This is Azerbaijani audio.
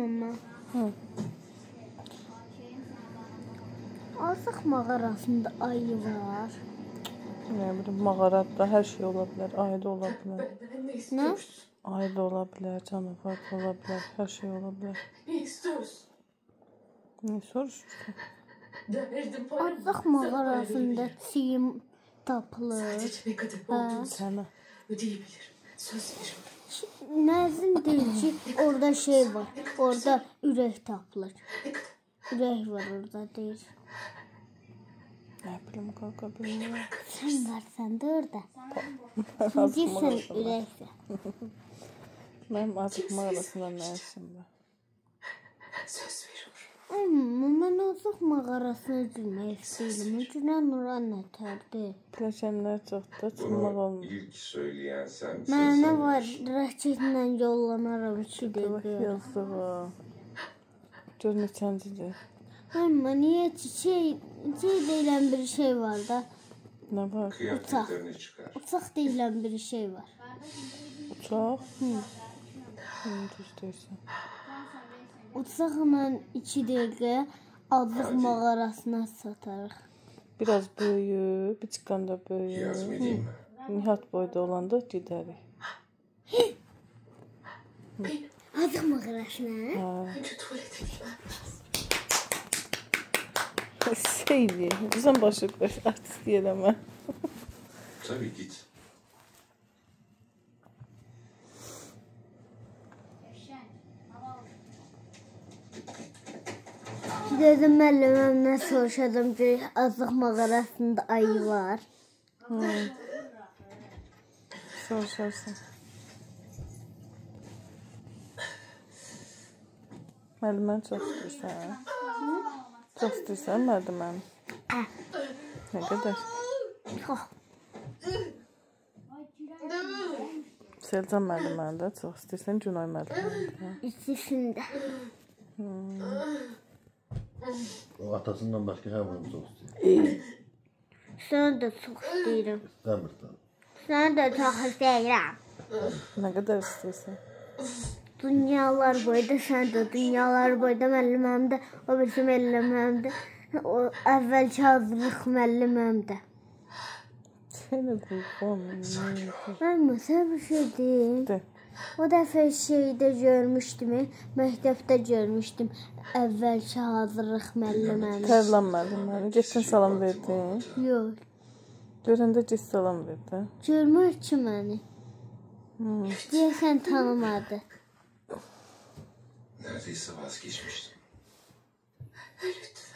mama? Hı. Azıq mağarasında ayı var. Ne bileyim, mağarada her şey olabilir. Ayı da olabilir. Ne? Ayı da olabilir, canavar da olabilir. Her şey olabilir. Ne istiyorsun? Ne soruştursun? Derdim Azıq mağarasında çiyim tapılır. Sadece ne kadar olduğunu Sana. ödeyebilirim. Söz veriyorum. Nəzim deyir ki, orada şey var. Orada ürək tapılır. Ne kadar? Ürək var orada deyir. Ne bileyim kanka, bilmiyorum. Sən varsan da orada. Azıq Çünki sən mağarasında. ürəksən. Benim azıq mağarasında ne işim var? Söz veriyorum. Amma mən azıq mağarasına girmək istəyirəm. Girən ora nətərdir? Pləşənlər çoxdur, çıxmaq olmur. İlk söyleyen sen. Mənə var, raketlə yollanaram 2 Bak dəqiqə. yazığı. Gör neçəncidir. Amma niyə çiçək deyilən bir şey var da? Ne var? Kıyafetlerini çıkar. Uçaq deyilən bir şey var. Uçaq. Düz deyirsən. Uçaqla 2 dəqiqə azıq mağarasına satarıq. Biraz böyüyüb, bir çıxanda böyüyüb. Yardım edeyim mi? Nihat boyda olanda gedərik. Azıq mağarasına? Önce tuvalete gitmem lazım. Seyli. Bizden başlık baş artist diyemem. Tabii git. Dedim müəllimimdən soruşadım ki, azıq mağarasında ayı var. Soruşarsın. Müəllimən çox istəyirsən. Çox istəyirsən müəllimən. Ne qədər? Çox. Selcan müəlliməni də çox istəyirsən, Günay müəlliməni də. İkisində. O atasından başka her birini çok istiyor. Səni də çox istəyirəm. Demirdən. Səni də çox istəyirəm. Nə qədər istəyirsən? Dünyalar boyda, sən də dünyalar boyda müəlliməm də, o birisi müəlliməm də, o əvvəlki hazırlıq müəlliməm də. Səni qurban. Amma sən bir şey deyim. De. O dəfə şeydə görmüşdüm, məktəbdə görmüşdüm. Əvvəlki hazırlıq müəlliməm. Tərlan müəlliməni. Getdin salam verdin. Yox. Görəndə get salam verdin. Görmür ki məni. Deyəsən tanımadı. Neredeyse vazgeçmiştim. Lütfen.